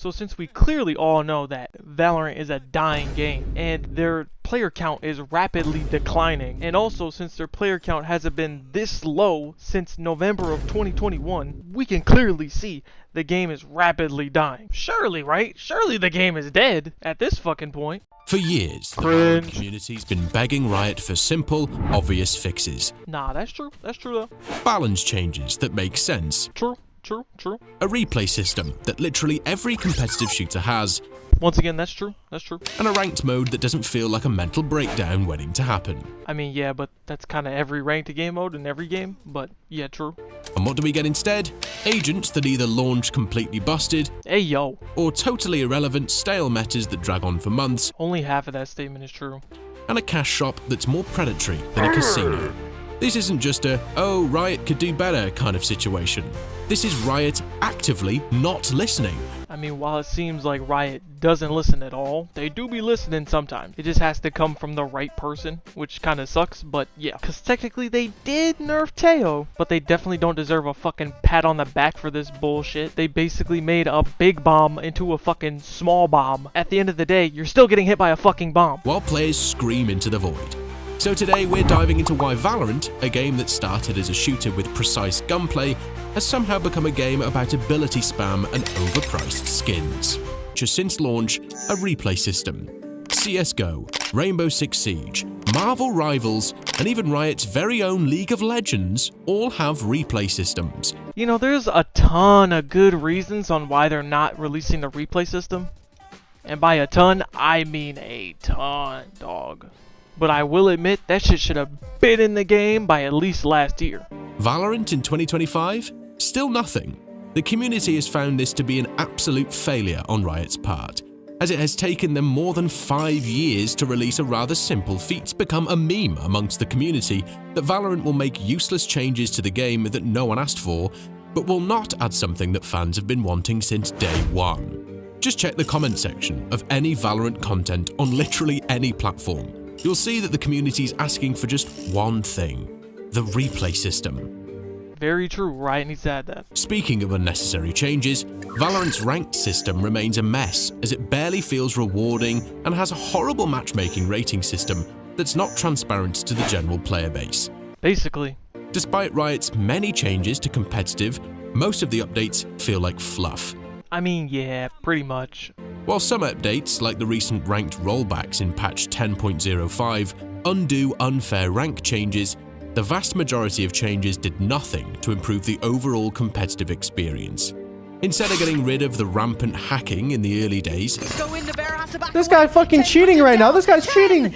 So since we clearly all know that Valorant is a dying game and their player count is rapidly declining, and also since their player count hasn't been this low since November of 2021, we can clearly see the game is rapidly dying. Surely, right? Surely the game is dead at this fucking point. For years, the Valorant community's been begging Riot for simple, obvious fixes. Nah, that's true. That's true though. Balance changes that make sense. True. A replay system that literally every competitive shooter has. Once again, that's true. And a ranked mode that doesn't feel like a mental breakdown waiting to happen. I mean, yeah, but that's kind of every ranked game mode in every game, but yeah, true. And what do we get instead? Agents that either launch completely busted, Hey, yo. or totally irrelevant stale metas that drag on for months, Only half of that statement is true. and a cash shop that's more predatory than a casino. This isn't just a, oh, Riot could do better kind of situation. This is Riot actively not listening. I mean, while it seems like Riot doesn't listen at all, they do be listening sometimes. It just has to come from the right person, which kind of sucks, but yeah. Because technically they did nerf Tejo, but they definitely don't deserve a fucking pat on the back for this bullshit. They basically made a big bomb into a fucking small bomb. At the end of the day, you're still getting hit by a fucking bomb. While players scream into the void. So today we're diving into why Valorant, a game that started as a shooter with precise gunplay, has somehow become a game about ability spam and overpriced skins. Just since launch, a replay system. CSGO, Rainbow Six Siege, Marvel Rivals, and even Riot's very own League of Legends all have replay systems. You know, there's a ton of good reasons on why they're not releasing the replay system. And by a ton, I mean a ton, dog. But I will admit, that shit should have been in the game by at least last year. Valorant in 2025? Still nothing. The community has found this to be an absolute failure on Riot's part, as it has taken them more than 5 years to release a rather simple feat to become a meme amongst the community that Valorant will make useless changes to the game that no one asked for, but will not add something that fans have been wanting since day one. Just check the comment section of any Valorant content on literally any platform. You'll see that the community is asking for just one thing: the replay system. Very true, Riot needs to add that. Speaking of unnecessary changes, Valorant's ranked system remains a mess as it barely feels rewarding and has a horrible matchmaking rating system that's not transparent to the general player base. Basically. Despite Riot's many changes to competitive, most of the updates feel like fluff. I mean, yeah, pretty much. While some updates, like the recent ranked rollbacks in patch 10.05, undo unfair rank changes, the vast majority of changes did nothing to improve the overall competitive experience. Instead of getting rid of the rampant hacking in the early days, this guy fucking cheating right now. This guy's cheating.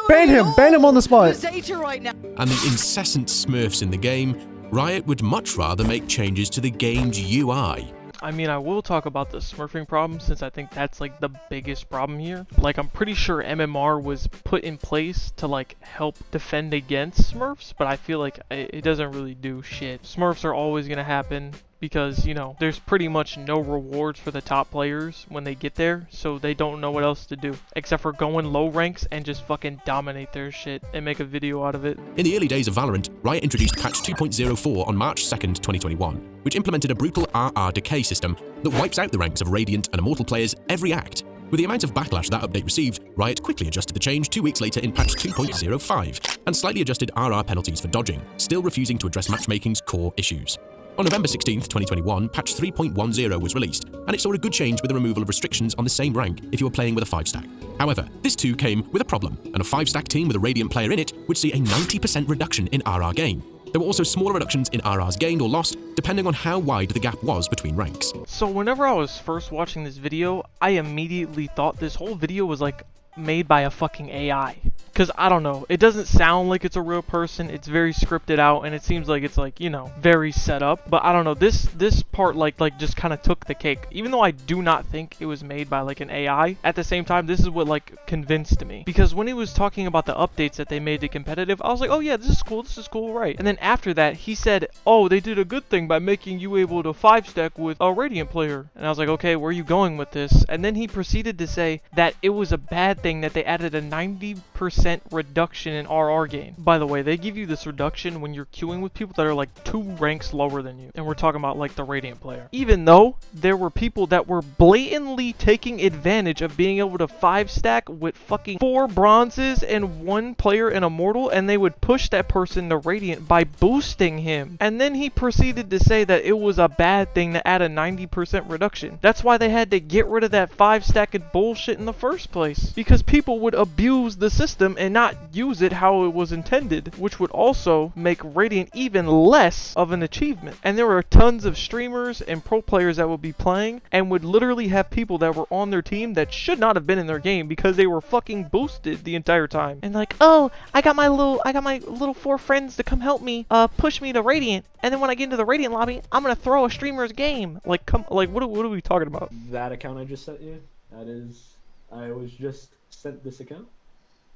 Ban him on the spot. And the incessant smurfs in the game, Riot would much rather make changes to the game's UI. I mean, I will talk about the smurfing problem since I think that's like the biggest problem here. Like, I'm pretty sure MMR was put in place to like help defend against smurfs, but I feel like it doesn't really do shit. Smurfs are always gonna happen because, you know, there's pretty much no rewards for the top players when they get there, so they don't know what else to do except for go in low ranks and just fucking dominate their shit and make a video out of it. In the early days of Valorant, Riot introduced patch 2.04 on March 2nd, 2021, which implemented a brutal RR decay system that wipes out the ranks of Radiant and Immortal players every act. With the amount of backlash that update received, Riot quickly adjusted the change 2 weeks later in patch 2.05 and slightly adjusted RR penalties for dodging, still refusing to address matchmaking's core issues. On November 16th, 2021, patch 3.10 was released, and it saw a good change with the removal of restrictions on the same rank if you were playing with a 5-stack. However, this too came with a problem, and a 5-stack team with a Radiant player in it would see a 90% reduction in RR gain. There were also smaller reductions in RRs gained or lost, depending on how wide the gap was between ranks. So whenever I was first watching this video, I immediately thought this whole video was like made by a fucking AI. Because, I don't know, it doesn't sound like it's a real person, it's very scripted out, and it seems like it's like, you know, very set up. But I don't know, this part like just kind of took the cake. Even though I do not think it was made by like an AI, at the same time, this is what like convinced me. Because when he was talking about the updates that they made to competitive, I was like, oh yeah, this is cool, right? And then after that, he said, oh, they did a good thing by making you able to 5-stack with a Radiant player. And I was like, okay, where are you going with this? And then he proceeded to say that it was a bad thing that they added a 90% 90% reduction in RR gain. By the way, they give you this reduction when you're queuing with people that are like 2 ranks lower than you. And we're talking about like the Radiant player. Even though there were people that were blatantly taking advantage of being able to 5-stack with fucking 4 bronzes and 1 player in Immortal, and they would push that person to Radiant by boosting him. And then he proceeded to say that it was a bad thing to add a 90% reduction. That's why they had to get rid of that 5-stacking bullshit in the first place. Because people would abuse the system and not use it how it was intended, which would also make Radiant even less of an achievement. And there were tons of streamers and pro players that would be playing and would literally have people that were on their team that should not have been in their game because they were fucking boosted the entire time. And like, oh, I got my little 4 friends to come help me push me to Radiant, and then when I get into the Radiant lobby, I'm gonna throw a streamer's game. Like, what are we talking about? That account I just sent you, that is, I was just sent this account.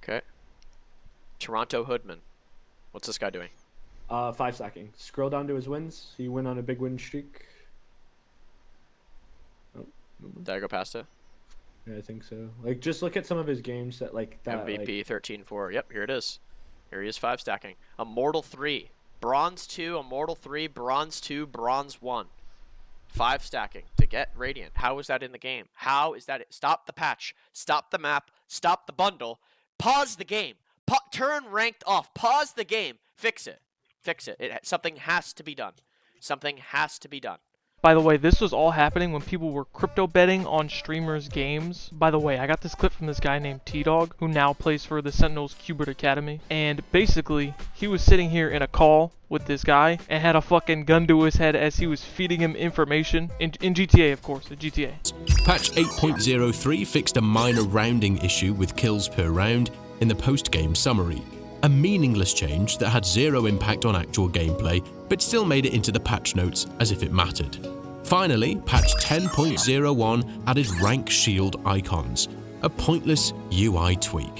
Okay. Toronto Hoodman. What's this guy doing? 5-stacking. Scroll down to his wins. He went on a big win streak. Oh, Did I go past it? yeah, I think so. Like, just look at some of his games that, like, that, MVP like, 13-4. Yep, here it is. Here he is 5-stacking. Immortal 3. Bronze 2, Immortal 3, Bronze 2, Bronze 1. 5-stacking to get Radiant. How is that in the game? How is that? Stop the patch. Stop the map. Stop the bundle. Pause the game. Turn ranked off. Pause the game. Fix it. Fix it. Something has to be done. Something has to be done. By the way, this was all happening when people were crypto betting on streamers' games. By the way, I got this clip from this guy named T-Dog, who now plays for the Sentinels Qbert Academy. And basically, he was sitting here in a call with this guy and had a fucking gun to his head as he was feeding him information. In GTA, of course, the GTA. Patch 8.03 fixed a minor rounding issue with kills per round in the post-game summary. A meaningless change that had zero impact on actual gameplay, but still made it into the patch notes as if it mattered. Finally, patch 10.01 added rank shield icons, a pointless UI tweak.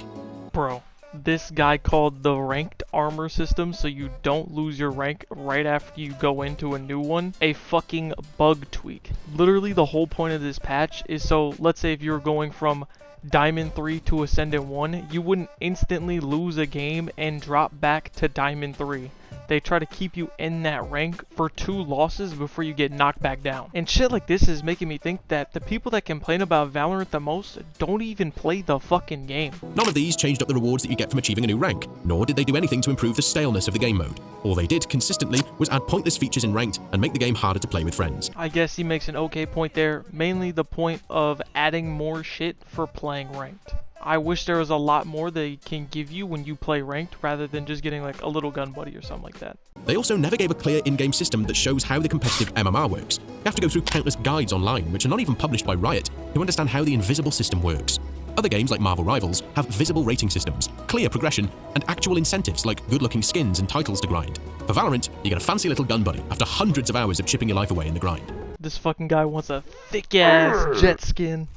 Bro, this guy called the ranked armor system so you don't lose your rank right after you go into a new one a fucking bug tweak. Literally the whole point of this patch is so, let's say if you were going from Diamond 3 to Ascendant 1, you wouldn't instantly lose a game and drop back to Diamond 3. They try to keep you in that rank for 2 losses before you get knocked back down. And shit like this is making me think that the people that complain about Valorant the most don't even play the fucking game. None of these changed up the rewards that you get from achieving a new rank, nor did they do anything to improve the staleness of the game mode. All they did consistently was add pointless features in ranked and make the game harder to play with friends. I guess he makes an okay point there, mainly the point of adding more shit for playing ranked. I wish there was a lot more they can give you when you play ranked rather than just getting like a little gun buddy or something like that. They also never gave a clear in-game system that shows how the competitive MMR works. You have to go through countless guides online, which are not even published by Riot, to understand how the invisible system works. Other games like Marvel Rivals have visible rating systems, clear progression, and actual incentives like good-looking skins and titles to grind. For Valorant, you get a fancy little gun buddy after hundreds of hours of chipping your life away in the grind. This fucking guy wants a thick-ass jet skin.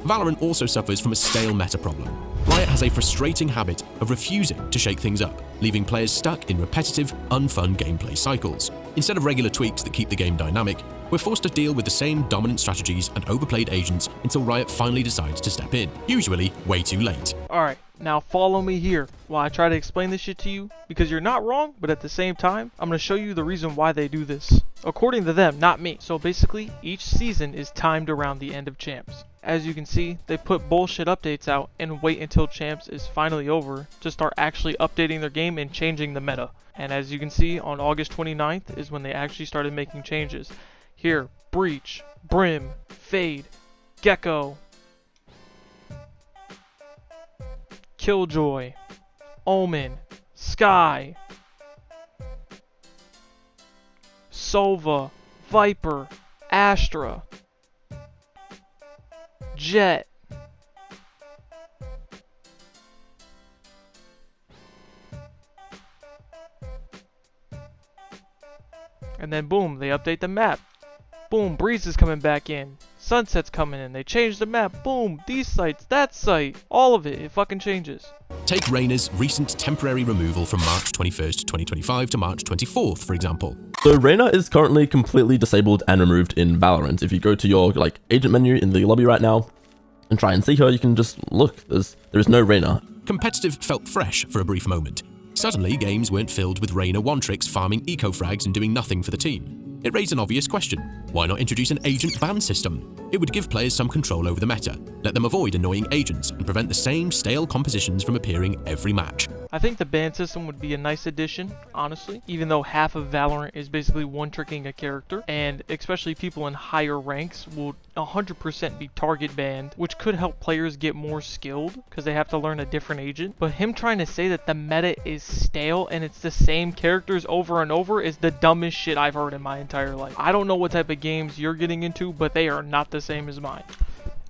Valorant also suffers from a stale meta problem. Riot has a frustrating habit of refusing to shake things up, leaving players stuck in repetitive, unfun gameplay cycles. Instead of regular tweaks that keep the game dynamic, we're forced to deal with the same dominant strategies and overplayed agents until Riot finally decides to step in, usually way too late. Alright, now follow me here while I try to explain this shit to you, because you're not wrong, but at the same time, I'm going to show you the reason why they do this. According to them, not me. So basically, each season is timed around the end of Champs. As you can see, they put bullshit updates out and wait until Champs is finally over to start actually updating their game and changing the meta. And as you can see, on August 29th is when they actually started making changes. Here, Breach, Brim, Fade, Gecko, Killjoy, Omen, Sky, Sova, Viper, Astra, Jet, and then boom, they update the map. Boom, Breeze is coming back in. Sunset's coming in. They changed the map. Boom, these sites, that site. All of it fucking changes. Take Reyna's recent temporary removal from March 21st, 2025 to March 24th, for example. So Reyna is currently completely disabled and removed in Valorant. If you go to your agent menu in the lobby right now, and try and see her, you can just look. There is no Reyna. Competitive felt fresh for a brief moment. Suddenly, games weren't filled with Reyna one-tricks farming eco-frags and doing nothing for the team. It raised an obvious question. Why not introduce an agent ban system? It would give players some control over the meta, let them avoid annoying agents, and prevent the same stale compositions from appearing every match. I think the ban system would be a nice addition, honestly, even though half of Valorant is basically one-tricking a character, and especially people in higher ranks will 100% be target banned, which could help players get more skilled because they have to learn a different agent. But him trying to say that the meta is stale and it's the same characters over and over is the dumbest shit I've heard in my entire life. I don't know what type of games you're getting into, but they are not the same as mine.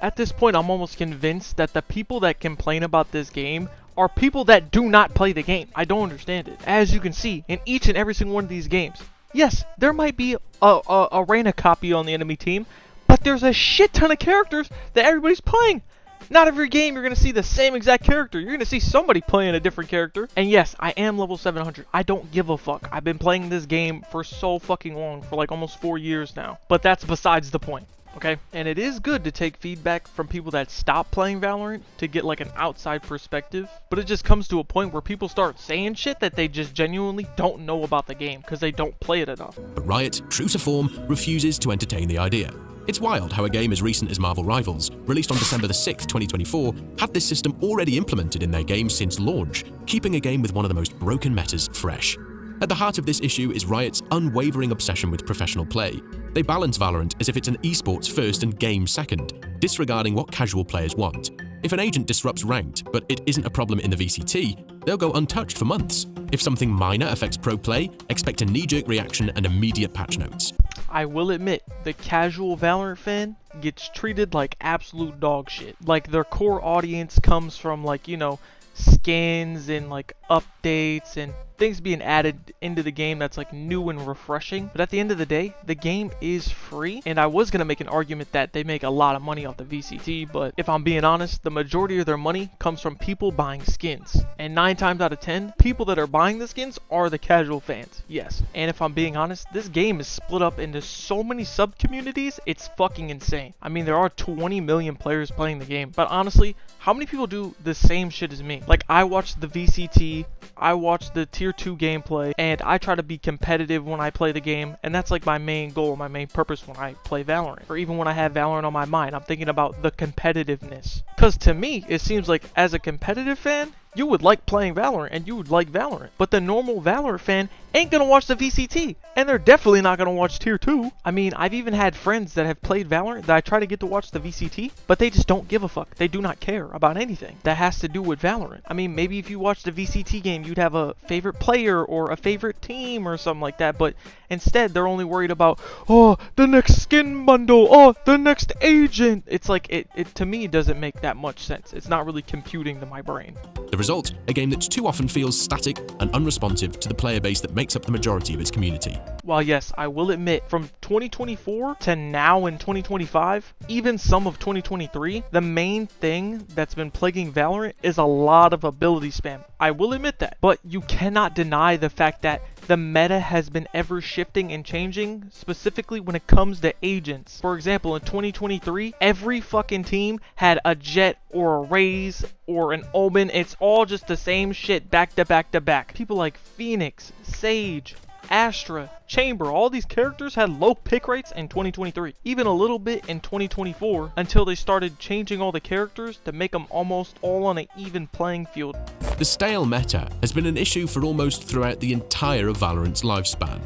At this point, I'm almost convinced that the people that complain about this game are people that do not play the game. I don't understand it. As you can see, in each and every single one of these games, yes, there might be a Reyna copy on the enemy team, but there's a shit ton of characters that everybody's playing. Not every game you're going to see the same exact character. You're going to see somebody playing a different character. And yes, I am level 700. I don't give a fuck. I've been playing this game for so fucking long, for like almost 4 years now. But that's besides the point. Okay, and it is good to take feedback from people that stop playing Valorant to get like an outside perspective, but it just comes to a point where people start saying shit that they just genuinely don't know about the game because they don't play it enough. But Riot, true to form, refuses to entertain the idea. It's wild how a game as recent as Marvel Rivals, released on December the 6th, 2024, had this system already implemented in their game since launch, keeping a game with one of the most broken metas fresh. At the heart of this issue is Riot's unwavering obsession with professional play. They balance Valorant as if it's an esports first and game second, disregarding what casual players want. If an agent disrupts ranked, but it isn't a problem in the VCT, they'll go untouched for months. If something minor affects pro play, expect a knee-jerk reaction and immediate patch notes. I will admit, the casual Valorant fan gets treated like absolute dog shit. Like their core audience comes from like, you know, skins and like updates and things being added into the game that's like new and refreshing. But at the end of the day, the game is free, and I was gonna make an argument that they make a lot of money off the VCT, but if I'm being honest, the majority of their money comes from people buying skins, and 9 times out of 10, people that are buying the skins are the casual fans. Yes, and if I'm being honest, this game is split up into so many sub communities, it's fucking insane. I mean, there are 20 million players playing the game, but honestly, how many people do the same shit as me? Like, I watch the VCT, I watch the tier 2 gameplay, and I try to be competitive when I play the game, and that's like my main goal, my main purpose when I play Valorant. Or even when I have Valorant on my mind, I'm thinking about the competitiveness. Because to me, it seems like as a competitive fan, you would like playing Valorant and you would like Valorant. But the normal Valorant fan ain't gonna watch the VCT, and they're definitely not gonna watch tier 2. I mean, I've even had friends that have played Valorant that I try to get to watch the VCT, but they just don't give a fuck. They do not care about anything that has to do with Valorant. I mean, maybe if you watched the VCT game, you'd have a favorite player or a favorite team or something like that, but instead they're only worried about, oh, the next skin bundle, oh, the next agent. It's like, it to me doesn't make that much sense. It's not really computing to my brain. The result, a game that too often feels static and unresponsive to the player base that makes up the majority of its community. While yes, I will admit, from 2024 to now in 2025, even some of 2023, the main thing that's been plaguing Valorant is a lot of ability spam. I will admit that, but you cannot deny the fact that the meta has been ever shifting and changing, specifically when it comes to agents. For example, in 2023, every fucking team had a Jet or a Raze or an Omen. It's all just the same shit back to back to back. People like Phoenix, Sage, Astra, Chamber, all these characters had low pick rates in 2023, even a little bit in 2024, until they started changing all the characters to make them almost all on an even playing field. The stale meta has been an issue for almost throughout the entire of Valorant's lifespan.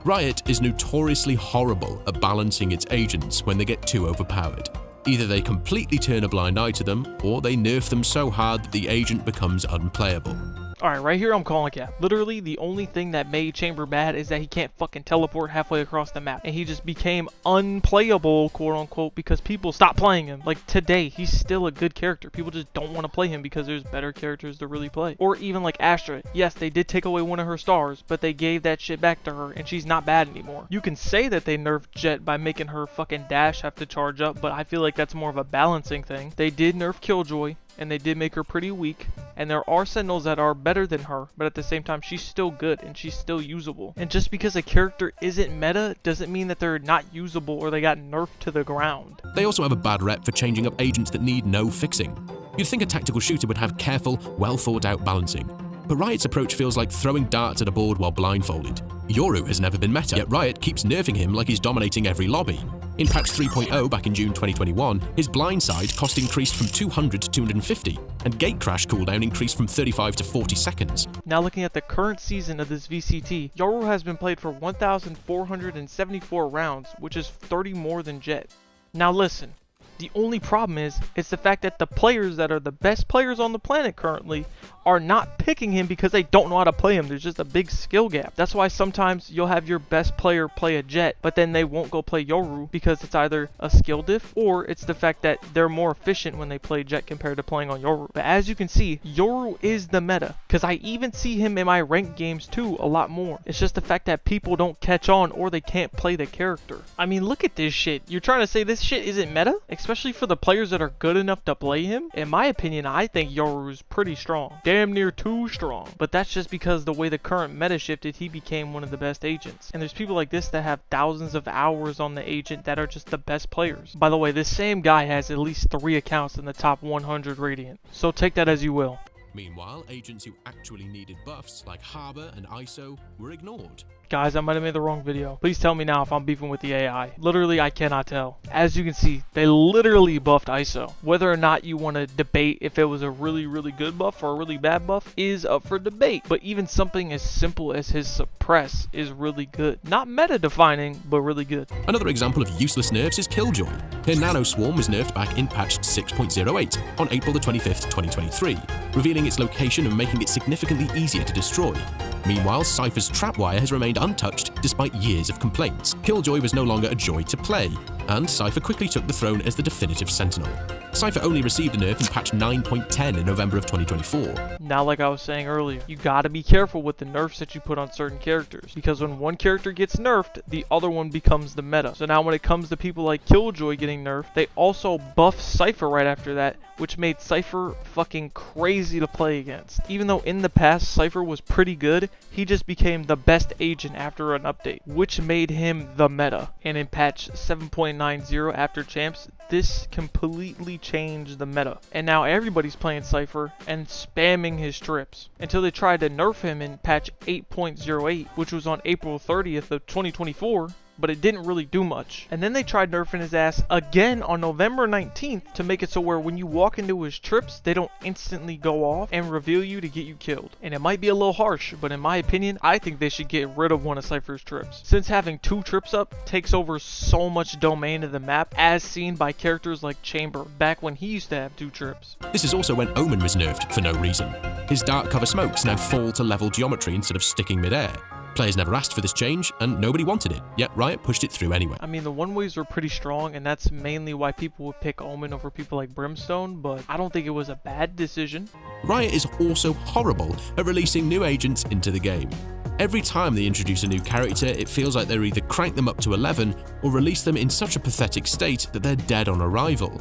Riot is notoriously horrible at balancing its agents when they get too overpowered. Either they completely turn a blind eye to them, or they nerf them so hard that the agent becomes unplayable. Alright, right here I'm calling cap. Literally, the only thing that made Chamber bad is that he can't fucking teleport halfway across the map. And he just became unplayable, quote unquote, because people stopped playing him. Like today, he's still a good character. People just don't want to play him because there's better characters to really play. Or even like Astra. Yes, they did take away one of her stars, but they gave that shit back to her and she's not bad anymore. You can say that they nerfed Jet by making her fucking dash have to charge up, but I feel like that's more of a balancing thing. They did nerf Killjoy, and they did make her pretty weak, And there are Sentinels that are better than her, but at the same time, she's still good and she's still usable. And just because a character isn't meta doesn't mean that they're not usable or they got nerfed to the ground. They also have a bad rep for changing up agents that need no fixing. You'd think a tactical shooter would have careful, well thought out balancing. But Riot's approach feels like throwing darts at a board while blindfolded. Yoru has never been meta, yet Riot keeps nerfing him like he's dominating every lobby. In patch 3.0 back in June 2021, his blindside cost increased from 200 to 250, and gate crash cooldown increased from 35 to 40 seconds. Now looking at the current season of this VCT, Yoru has been played for 1,474 rounds, which is 30 more than Jet. Now listen, the only problem is, it's the fact that the players that are the best players on the planet currently are not picking him because they don't know how to play him. There's just a big skill gap. That's why sometimes you'll have your best player play a Jet, but then they won't go play Yoru because it's either a skill diff or it's the fact that they're more efficient when they play Jet compared to playing on Yoru. But as you can see, Yoru is the meta because I even see him in my ranked games too a lot more. It's just the fact that people don't catch on or they can't play the character. I mean, look at this shit. You're trying to say this shit isn't meta? Especially for the players that are good enough to play him? In my opinion, I think Yoru is pretty strong. Damn near too strong. But that's just because the way the current meta shifted, he became one of the best agents. And there's people like this that have thousands of hours on the agent that are just the best players. By the way, this same guy has at least 3 accounts in the top 100 Radiant. So take that as you will. Meanwhile, agents who actually needed buffs, like Harbor and ISO, were ignored. Guys, I might have made the wrong video. Please tell me now if I'm beefing with the AI. Literally, I cannot tell. As you can see, they literally buffed ISO. Whether or not you want to debate if it was a really, really good buff or a really bad buff is up for debate. But even something as simple as his suppress is really good. Not meta-defining, but really good. Another example of useless nerfs is Killjoy. Her Nano Swarm was nerfed back in patch 6.08 on April the 25th, 2023, revealing its location and making it significantly easier to destroy. Meanwhile, Cypher's Trapwire has remained untouched despite years of complaints. Killjoy was no longer a joy to play, and Cypher quickly took the throne as the definitive Sentinel. Cypher only received a nerf in patch 9.10 in November of 2024. Now, like I was saying earlier, you gotta be careful with the nerfs that you put on certain characters, because when one character gets nerfed, the other one becomes the meta. So now when it comes to people like Killjoy getting nerfed, they also buffed Cypher right after that, which made Cypher fucking crazy to play against. Even though in the past Cypher was pretty good, he just became the best agent after an update, which made him the meta. And in patch 7.90 after champs, this completely changed the meta. And now everybody's playing Cypher and spamming his trips until they tried to nerf him in patch 8.08, which was on April 30th of 2024. But it didn't really do much. And then they tried nerfing his ass again on November 19th to make it so where when you walk into his trips, they don't instantly go off and reveal you to get you killed. And it might be a little harsh, but in my opinion, I think they should get rid of one of Cypher's trips. Since having 2 trips up takes over so much domain of the map, as seen by characters like Chamber, back when he used to have 2 trips. This is also when Omen was nerfed for no reason. His dark cover smokes now fall to level geometry instead of sticking mid-air. Players never asked for this change, and nobody wanted it, yet Riot pushed it through anyway. I mean, the one-ways were pretty strong, and that's mainly why people would pick Omen over people like Brimstone, but I don't think it was a bad decision. Riot is also horrible at releasing new agents into the game. Every time they introduce a new character, it feels like they're either crank them up to 11 or release them in such a pathetic state that they're dead on arrival.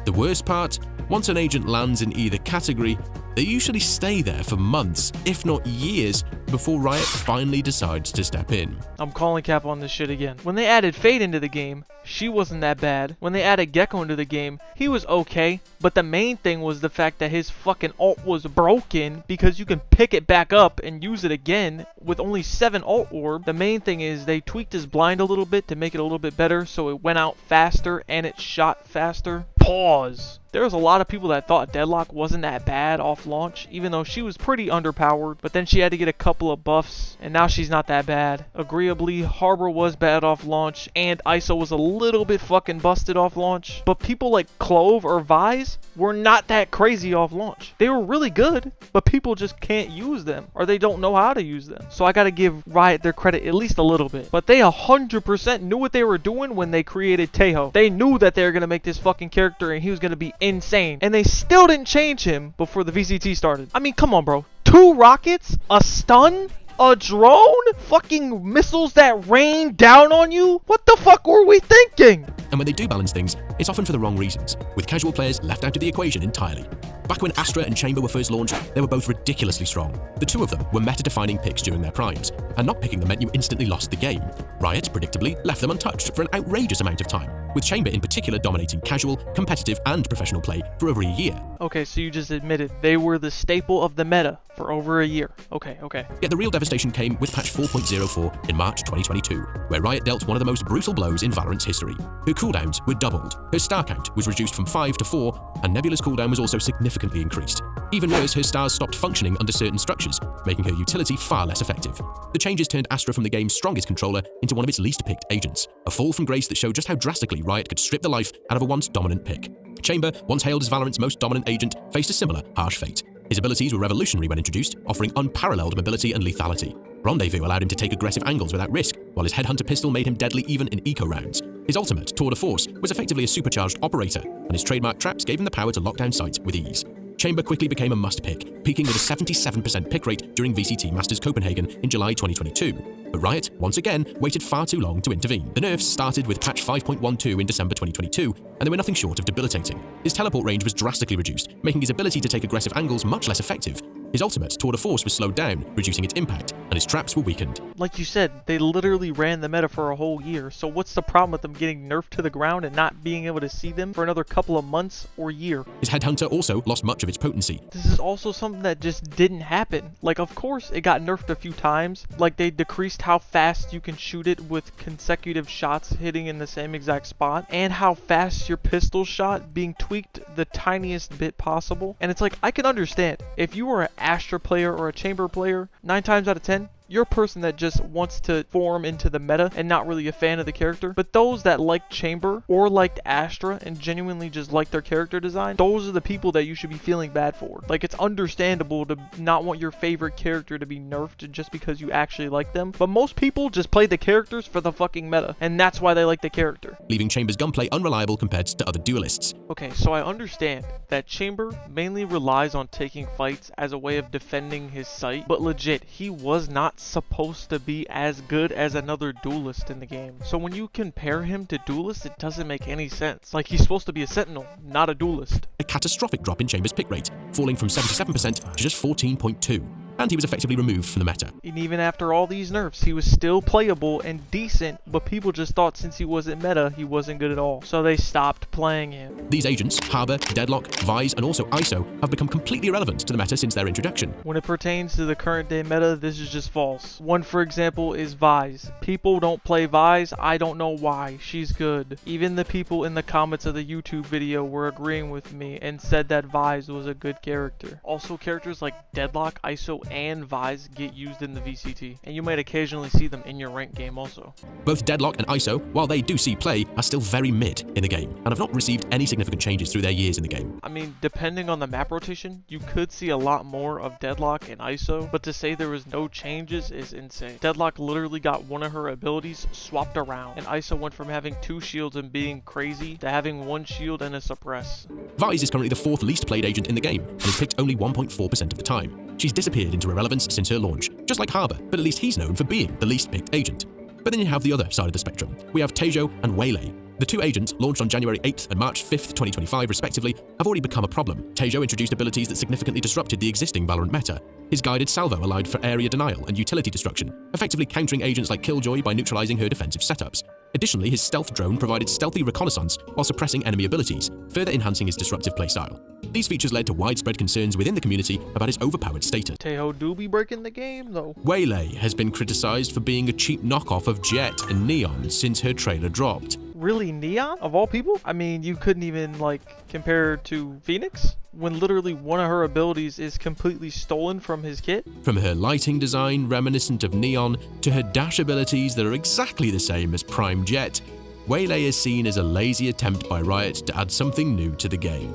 The worst part, once an agent lands in either category, they usually stay there for months, if not years, before Riot finally decides to step in. I'm calling cap on this shit again. When they added Fade into the game, she wasn't that bad. When they added Gecko into the game, he was okay. But the main thing was the fact that his fucking ult was broken because you can pick it back up and use it again with only 7 ult orb. The main thing is they tweaked his blind a little bit to make it a little bit better so it went out faster and it shot faster. Pause. There was a lot of people that thought Deadlock wasn't that bad off launch, even though she was pretty underpowered, but then she had to get a couple of buffs, and now she's not that bad. Agreeably, Harbor was bad off launch, and ISO was a little bit fucking busted off launch, but people like Clove or Vise were not that crazy off launch. They were really good, but people just can't use them, or they don't know how to use them. So I gotta give Riot their credit at least a little bit. But they 100% knew what they were doing when they created Tejo. They knew that they were gonna make this fucking character, and he was gonna be insane, and they still didn't change him before the VCT started. I mean, come on, bro. 2 rockets, a stun, A drone? Fucking missiles that rain down on you? What the fuck were we thinking? And when they do balance things, it's often for the wrong reasons, with casual players left out of the equation entirely. Back when Astra and Chamber were first launched, they were both ridiculously strong. The two of them were meta-defining picks during their primes, and not picking them meant you instantly lost the game. Riot, predictably, left them untouched for an outrageous amount of time, with Chamber in particular dominating casual, competitive, and professional play for over a year. Okay, so you just admitted they were the staple of the meta for over a year. Okay. Yet the real devastation came with patch 4.04 in March 2022, where Riot dealt one of the most brutal blows in Valorant's history. Her cooldowns were doubled, her star count was reduced from 5 to 4, and Nebula's cooldown was also significantly increased. Even worse, her stars stopped functioning under certain structures, making her utility far less effective. The changes turned Astra from the game's strongest controller into one of its least picked agents, a fall from grace that showed just how drastically Riot could strip the life out of a once dominant pick. Chamber, once hailed as Valorant's most dominant agent, faced a similar harsh fate. His abilities were revolutionary when introduced, offering unparalleled mobility and lethality. Rendezvous allowed him to take aggressive angles without risk, while his headhunter pistol made him deadly even in eco rounds. His ultimate, Tour de Force, was effectively a supercharged operator, and his trademark traps gave him the power to lock down sights with ease. Chamber quickly became a must-pick, peaking with a 77% pick rate during VCT Masters Copenhagen in July 2022. But Riot, once again, waited far too long to intervene. The nerfs started with patch 5.12 in December 2022, and they were nothing short of debilitating. His teleport range was drastically reduced, making his ability to take aggressive angles much less effective. His ultimate, Tour de Force, was slowed down, reducing its impact, and his traps were weakened. Like you said, they literally ran the meta for a whole year, so what's the problem with them getting nerfed to the ground and not being able to see them for another couple of months or year? His headhunter also lost much of its potency. This is also something that just didn't happen. Like, of course, it got nerfed a few times. Like, they decreased how fast you can shoot it with consecutive shots hitting in the same exact spot, and how fast your pistol shot being tweaked the tiniest bit possible. And it's like, I can understand, if you were an Astra player or a Chamber player, 9 times out of 10, you're a person that just wants to form into the meta and not really a fan of the character. But those that like Chamber or liked Astra and genuinely just like their character design, those are the people that you should be feeling bad for. Like, it's understandable to not want your favorite character to be nerfed just because you actually like them. But most people just play the characters for the fucking meta, and that's why they like the character. Leaving Chamber's gunplay unreliable compared to other duelists. Okay, so I understand that Chamber mainly relies on taking fights as a way of defending his site, but legit, he was not supposed to be as good as another duelist in the game. So when you compare him to duelists, it doesn't make any sense. Like, he's supposed to be a sentinel, not a duelist. A catastrophic drop in Chamber's pick rate, falling from 77% to just 14.2. And he was effectively removed from the meta. And even after all these nerfs, he was still playable and decent, but people just thought since he wasn't meta, he wasn't good at all. So they stopped playing him. These agents, Harbor, Deadlock, Vise, and also ISO, have become completely irrelevant to the meta since their introduction. When it pertains to the current day meta, this is just false. One, for example, is Vise. People don't play Vise, I don't know why. She's good. Even the people in the comments of the YouTube video were agreeing with me and said that Vise was a good character. Also, characters like Deadlock, ISO, and Vise get used in the VCT, and you might occasionally see them in your ranked game also. Both Deadlock and ISO, while they do see play, are still very mid in the game, and have not received any significant changes through their years in the game. I mean, depending on the map rotation, you could see a lot more of Deadlock and ISO, but to say there was no changes is insane. Deadlock literally got one of her abilities swapped around, and ISO went from having 2 shields and being crazy to having 1 shield and a suppress. Vise is currently the 4th least played agent in the game, and is picked only 1.4% of the time. She's disappeared into irrelevance since her launch, just like Harbor, but at least he's known for being the least picked agent. But then you have the other side of the spectrum. We have Tejo and Waylay. The two agents, launched on January 8th and March 5th, 2025 respectively, have already become a problem. Tejo introduced abilities that significantly disrupted the existing Valorant meta. His guided salvo allowed for area denial and utility destruction, effectively countering agents like Killjoy by neutralizing her defensive setups. Additionally, his stealth drone provided stealthy reconnaissance while suppressing enemy abilities, further enhancing his disruptive playstyle. These features led to widespread concerns within the community about his overpowered status. Tejo do be breaking the game though. Waylay has been criticized for being a cheap knockoff of Jet and Neon since her trailer dropped. Really, Neon? Of all people? I mean, you couldn't even, like, compare her to Phoenix? When literally one of her abilities is completely stolen from his kit? From her lighting design reminiscent of Neon to her dash abilities that are exactly the same as Prime Jet, Waylay is seen as a lazy attempt by Riot to add something new to the game.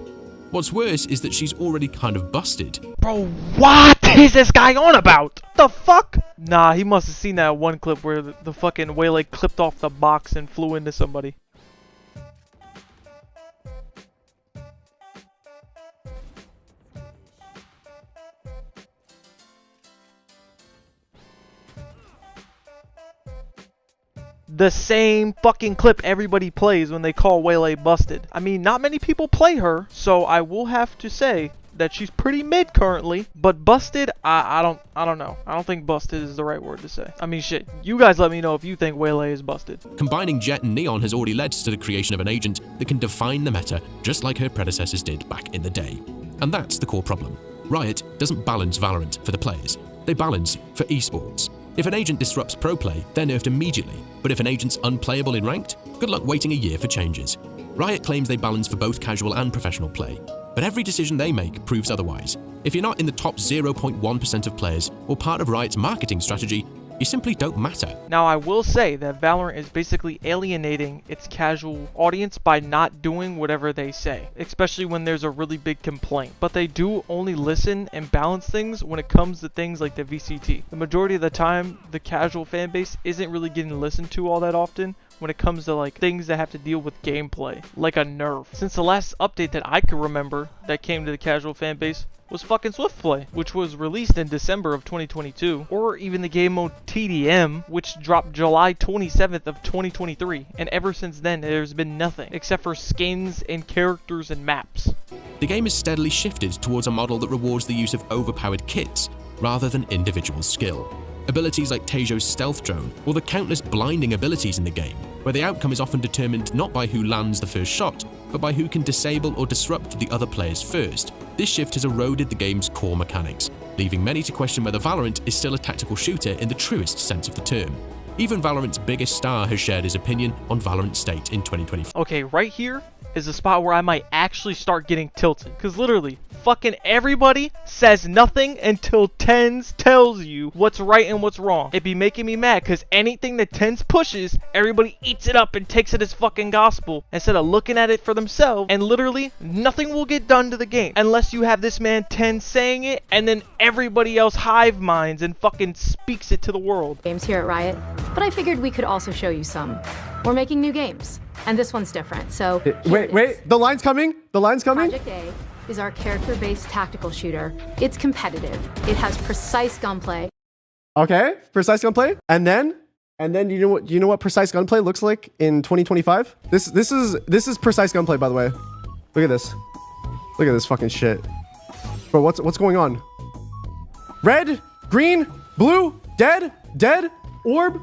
What's worse is that she's already kind of busted. Bro, what is this guy on about? The fuck? Nah, he must have seen that one clip where the fucking Waylay clipped off the box and flew into somebody. the same fucking clip everybody plays when they call Waylay busted. I mean, not many people play her, so I will have to say that she's pretty mid currently, but busted, I don't know. I don't think busted is the right word to say. I mean, shit, you guys let me know if you think Waylay is busted. Combining Jet and Neon has already led to the creation of an agent that can define the meta just like her predecessors did back in the day. And that's the core problem. Riot doesn't balance Valorant for the players. They balance for esports. If an agent disrupts pro play, they're nerfed immediately, but if an agent's unplayable in ranked, good luck waiting a year for changes. Riot claims they balance for both casual and professional play, but every decision they make proves otherwise. If you're not in the top 0.1% of players or part of Riot's marketing strategy, you simply don't matter. Now, I will say that Valorant is basically alienating its casual audience by not doing whatever they say, especially when there's a really big complaint. But they do only listen and balance things when it comes to things like the VCT. The majority of the time, the casual fan base isn't really getting listened to all that often when it comes to like things that have to deal with gameplay, like a nerf. Since the last update that I could remember that came to the casual fan base was fucking Swift Play, which was released in December of 2022, or even the game mode TDM, which dropped July 27th of 2023, and ever since then there's been nothing, except for skins and characters and maps. The game has steadily shifted towards a model that rewards the use of overpowered kits, rather than individual skill. Abilities like Tejo's stealth drone, or the countless blinding abilities in the game, where the outcome is often determined not by who lands the first shot, but by who can disable or disrupt the other players first. This shift has eroded the game's core mechanics, leaving many to question whether Valorant is still a tactical shooter in the truest sense of the term. Even Valorant's biggest star has shared his opinion on Valorant's state in 2024. Okay, right here is a spot where I might actually start getting tilted, because literally, fucking everybody says nothing until Tenz tells you what's right and what's wrong. It be making me mad, because anything that Tenz pushes, everybody eats it up and takes it as fucking gospel, instead of looking at it for themselves, and literally, nothing will get done to the game, unless you have this man Tenz saying it, and then everybody else hive minds and fucking speaks it to the world. Games here at Riot, but I figured we could also show you some. We're making new games, and this one's different, so... Wait, the line's coming? The line's coming? Project A is our character-based tactical shooter. It's competitive. It has precise gunplay. Okay, precise gunplay. And then you know what precise gunplay looks like in 2025? This is precise gunplay, by the way. Look at this. Look at this fucking shit. Bro, what's going on? Red, green, blue, dead, orb.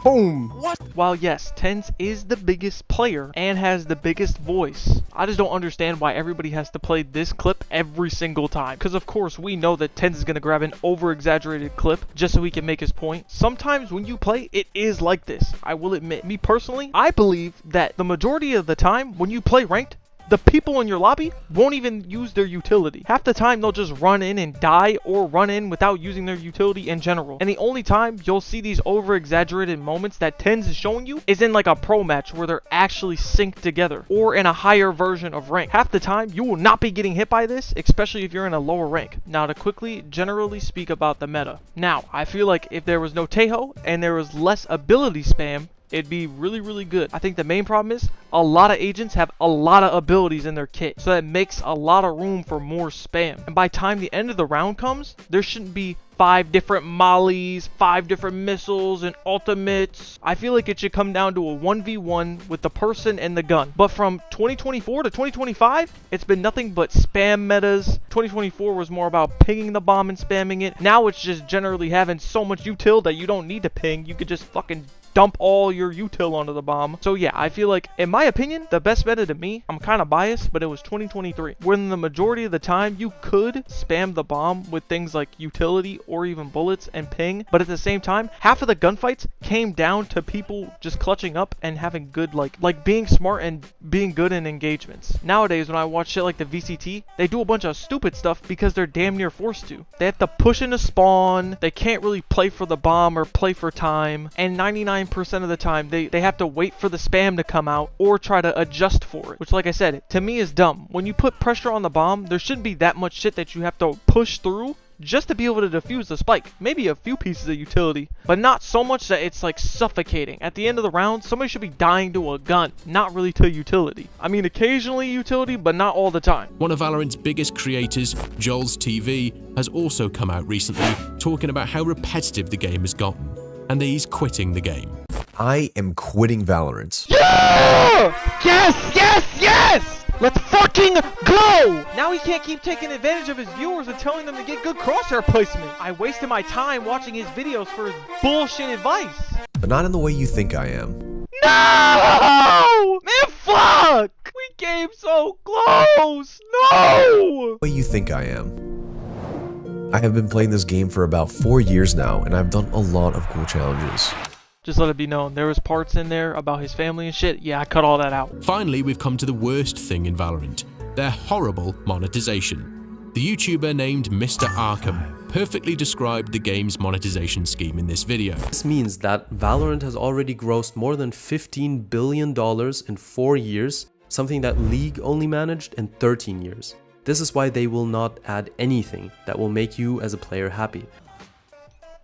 Boom. What? While yes, Tenz is the biggest player and has the biggest voice, I just don't understand why everybody has to play this clip every single time. Because of course we know that Tenz is going to grab an over-exaggerated clip just so he can make his point. Sometimes when you play, it is like this. I will admit. Me personally, I believe that the majority of the time when you play ranked, the people in your lobby won't even use their utility. Half the time they'll just run in and die, or run in without using their utility in general. And the only time you'll see these over-exaggerated moments that Tenz is showing you is in like a pro match where they're actually synced together, or in a higher version of rank. Half the time you will not be getting hit by this, especially if you're in a lower rank. Now to quickly generally speak about the meta. Now I feel like if there was no Tejo and there was less ability spam, it'd be really good. I think the main problem is a lot of agents have a lot of abilities in their kit, so that makes a lot of room for more spam. And by the time the end of the round comes, there shouldn't be 5 different mollies, 5 different missiles and ultimates. I feel like it should come down to a 1v1 with the person and the gun. But from 2024 to 2025, it's been nothing but spam metas. 2024 was more about pinging the bomb and spamming it. Now it's just generally having so much util that you don't need to ping. You could just fucking dump all your util onto the bomb. So yeah, I feel like, in my opinion, the best meta to me, I'm kind of biased, but it was 2023. When the majority of the time, you could spam the bomb with things like utility or even bullets and ping, but at the same time, half of the gunfights came down to people just clutching up and having good, like being smart and being good in engagements. Nowadays, when I watch shit like the VCT, they do a bunch of stupid stuff because they're damn near forced to. They have to push into spawn, they can't really play for the bomb or play for time, and 99% of the time they have to wait for the spam to come out or try to adjust for it, which, like I said, to me is dumb. When you put pressure on the bomb, there shouldn't be that much shit that you have to push through just to be able to defuse the spike. Maybe a few pieces of utility, but not so much that it's like suffocating. At the end of the round, somebody should be dying to a gun, not really to utility. I mean, occasionally utility, but not all the time. One of Valorant's biggest creators, Joel's TV, has also come out recently talking about how repetitive the game has gotten. and that he's quitting the game. I am quitting Valorant. Yeah! Yes, yes, yes! Let's fucking go! Now he can't keep taking advantage of his viewers and telling them to get good crosshair placement. I wasted my time watching his videos for his bullshit advice. But not in the way you think I am. No! Man, fuck! We came so close! No! The way you think I am. I have been playing this game for about 4 years now, and I've done a lot of cool challenges. Just let it be known, there was parts in there about his family and shit. Yeah, I cut all that out. Finally, we've come to the worst thing in Valorant, their horrible monetization. The YouTuber named Mr. Arkham perfectly described the game's monetization scheme in this video. This means that Valorant has already grossed more than $15 billion in 4 years, something that League only managed in 13 years. This is why they will not add anything that will make you as a player happy.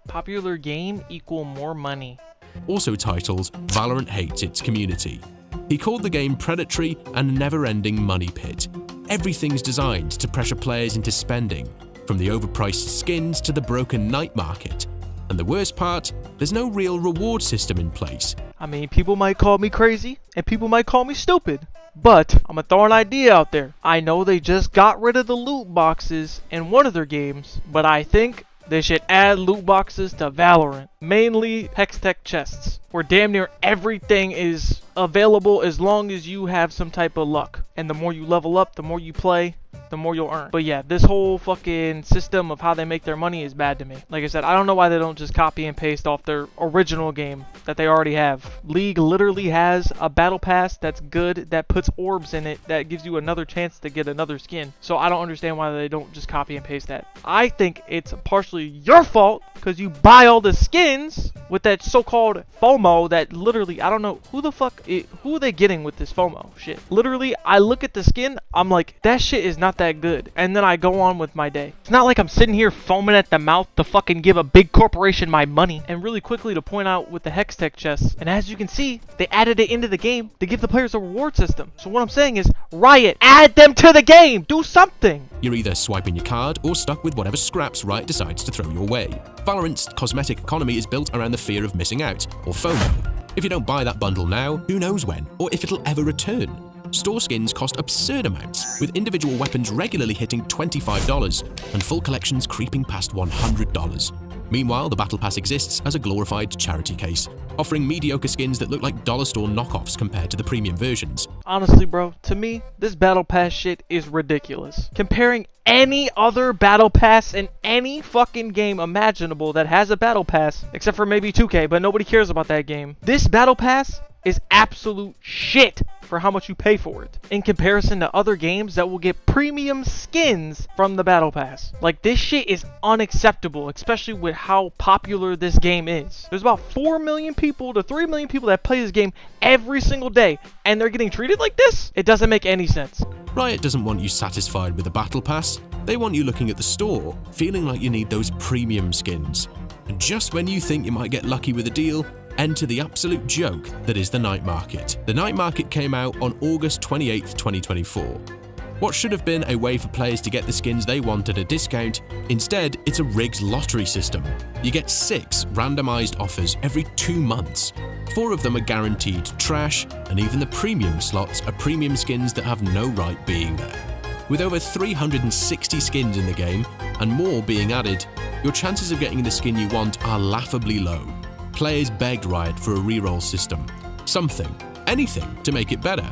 Popular game equal more money. Also titled, Valorant Hates Its Community. He called the game predatory and a never-ending money pit. Everything's designed to pressure players into spending, from the overpriced skins to the broken night market. And the worst part, there's no real reward system in place. I mean, people might call me crazy, and people might call me stupid. But, I'm gonna throw an idea out there. I know they just got rid of the loot boxes in one of their games, but I think they should add loot boxes to Valorant. Mainly Hextech chests, where damn near everything is available as long as you have some type of luck. And the more you level up, the more you play, the more you'll earn. But yeah, this whole fucking system of how they make their money is bad to me. Like I said, I don't know why they don't just copy and paste off their original game that they already have. League literally has a battle pass that's good, that puts orbs in it, that gives you another chance to get another skin. So I don't understand why they don't just copy and paste that. I think it's partially your fault because you buy all the skins with that so-called FOMO that literally, I don't know who the fuck, who are they getting with this FOMO shit? Literally, I look at the skin, I'm like, that shit is not that good, and then I go on with my day. It's not like I'm sitting here foaming at the mouth to fucking give a big corporation my money. And really quickly to point out with the Hextech chests, and as you can see, they added it into the game to give the players a reward system. So what I'm saying is, Riot, add them to the game, do something. You're either swiping your card or stuck with whatever scraps Riot decides to throw your way. Valorant's cosmetic economy is built around the fear of missing out, or FOMO. If you don't buy that bundle now, who knows when, or if it'll ever return. Store skins cost absurd amounts, with individual weapons regularly hitting $25 and full collections creeping past $100. Meanwhile, the Battle Pass exists as a glorified charity case, offering mediocre skins that look like dollar store knockoffs compared to the premium versions. Honestly, bro, to me, this Battle Pass shit is ridiculous. Comparing any other Battle Pass in any fucking game imaginable that has a Battle Pass, except for maybe 2K, but nobody cares about that game. This Battle Pass is absolute shit for how much you pay for it in comparison to other games that will get premium skins from the Battle Pass. Like, this shit is unacceptable, especially with how popular this game is. There's about 4 million people to 3 million people that play this game every single day, and they're getting treated like this? It doesn't make any sense. Riot doesn't want you satisfied with the Battle Pass. They want you looking at the store, feeling like you need those premium skins. And just when you think you might get lucky with a deal, enter the absolute joke that is the night market. The night market came out on August 28th, 2024. What should have been a way for players to get the skins they want at a discount, instead it's a rigged lottery system. You get 6 randomized offers every 2 months. 4 of them are guaranteed trash, and even the premium slots are premium skins that have no right being there. With over 360 skins in the game, and more being added, your chances of getting the skin you want are laughably low. Players begged Riot for a reroll system. Something, anything, to make it better.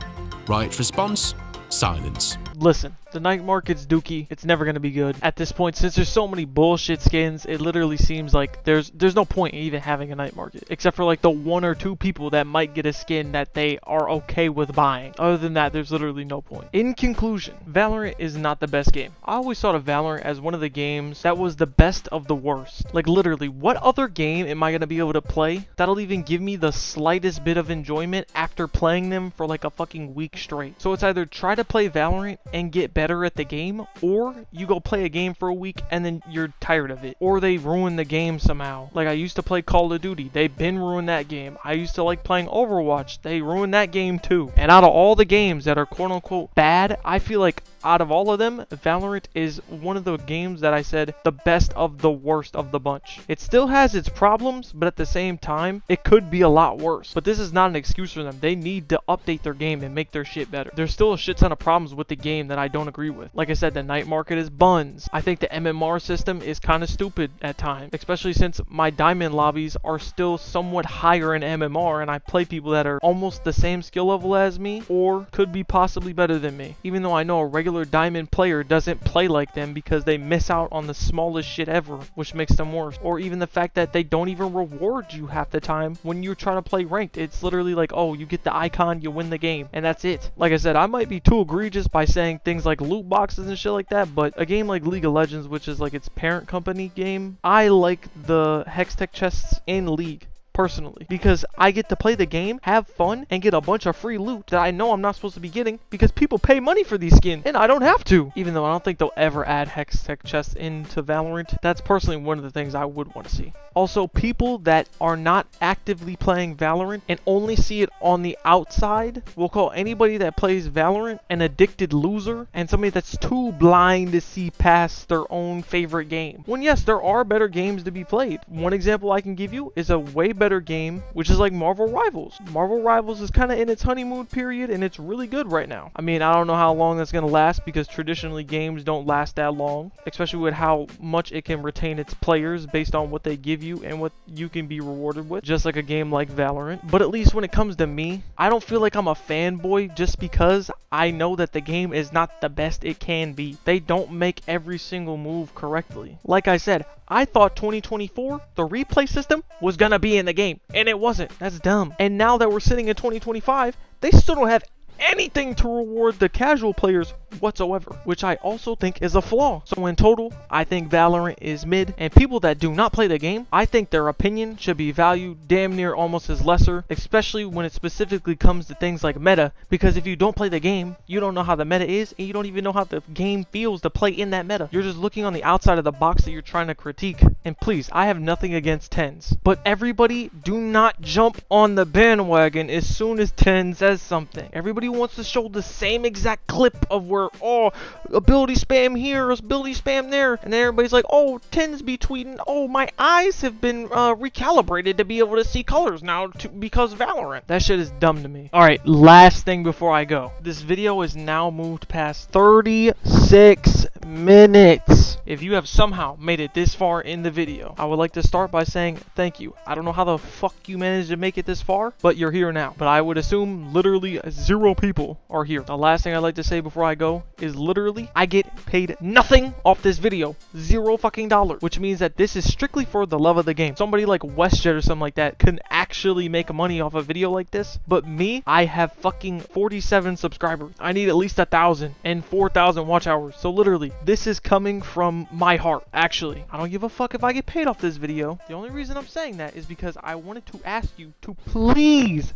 Riot's response? Silence. Listen, the night market's dookie. It's never going to be good. At this point, since there's so many bullshit skins, it literally seems like there's no point in even having a night market. Except for like the 1 or 2 people that might get a skin that they are okay with buying. Other than that, there's literally no point. In conclusion, Valorant is not the best game. I always thought of Valorant as one of the games that was the best of the worst. Like literally, what other game am I going to be able to play that'll even give me the slightest bit of enjoyment after playing them for like a fucking week straight? So it's either try to play Valorant and get better at the game, or you go play a game for a week and then you're tired of it, or they ruin the game somehow. Like I used to play Call of Duty, they've been ruined that game. I used to like playing Overwatch, they ruined that game too. And out of all the games that are quote unquote bad, I feel like out of all of them, Valorant is one of the games that I said the best of the worst of the bunch. It still has its problems, but at the same time, it could be a lot worse. But this is not an excuse for them. They need to update their game and make their shit better. There's still a shit ton of problems with the game that I don't agree with. Like I said, the night market is buns. I think the MMR system is kind of stupid at times, especially since my diamond lobbies are still somewhat higher in MMR and I play people that are almost the same skill level as me or could be possibly better than me. Even though I know a regular diamond player doesn't play like them because they miss out on the smallest shit ever, which makes them worse. Or even the fact that they don't even reward you half the time when you're trying to play ranked. It's literally like, oh, you get the icon, you win the game, and that's it. Like I said, I might be too egregious by saying things like loot boxes and shit like that, but a game like League of Legends, which is like its parent company game, I like the Hextech chests in League. Personally, because I get to play the game, have fun, and get a bunch of free loot that I know I'm not supposed to be getting because people pay money for these skins, and I don't have to. Even though I don't think they'll ever add Hextech chests into Valorant, that's personally one of the things I would want to see. Also, people that are not actively playing Valorant and only see it on the outside will call anybody that plays Valorant an addicted loser and somebody that's too blind to see past their own favorite game. When yes, there are better games to be played. One example I can give you is a way better game, which is like Marvel Rivals. Marvel Rivals is kind of in its honeymoon period and it's really good right now. I mean, I don't know how long that's going to last because traditionally games don't last that long, especially with how much it can retain its players based on what they give you and what you can be rewarded with, just like a game like Valorant. But at least when it comes to me, I don't feel like I'm a fanboy just because I know that the game is not the best it can be. They don't make every single move correctly. Like I said, I thought 2024, the replay system was gonna be in the game, and it wasn't. That's dumb. And now that we're sitting in 2025, they still don't have anything to reward the casual players whatsoever, which I also think is a flaw. So in total, I think Valorant is mid, and people that do not play the game, I think their opinion should be valued damn near almost as lesser, especially when it specifically comes to things like meta, because if you don't play the game, you don't know how the meta is, and you don't even know how the game feels to play in that meta. You're just looking on the outside of the box that you're trying to critique. And please, I have nothing against Tenz, but everybody do not jump on the bandwagon as soon as Tenz says something. Everybody wants to show the same exact clip of where, oh, ability spam here, ability spam there, and then everybody's like, oh, Tenz be tweeting, oh, my eyes have been recalibrated to be able to see colors now because Valorant. That shit is dumb to me. Alright, last thing before I go. This video is now moved past 36 minutes. If you have somehow made it this far in the video, I would like to start by saying thank you. I don't know how the fuck you managed to make it this far, but you're here now. But I would assume literally 0 people are here. The last thing I'd like to say before I go is literally I get paid nothing off this video. $0 fucking dollars, which means that this is strictly for the love of the game. Somebody like WestJet or something like that can actually make money off a video like this, but me, I have fucking 47 subscribers. I need at least 1,000 and 4,000 watch hours. So literally, this is coming from my heart. Actually, I don't give a fuck if I get paid off this video. The only reason I'm saying that is because I wanted to ask you to please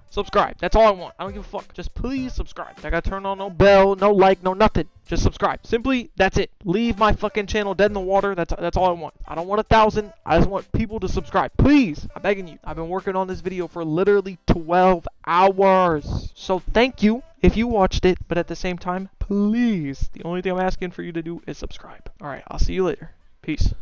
subscribe. That's all I want. I don't give a fuck. Just please subscribe. I gotta turn on no bell, no like, no nothing. Just subscribe. Simply, that's it. Leave my fucking channel dead in the water. That's all I want. I don't want 1,000. I just want people to subscribe. Please. I'm begging you. I've been working on this video for literally 12 hours. So thank you if you watched it, but at the same time, please, the only thing I'm asking for you to do is subscribe. Alright, I'll see you later. Peace.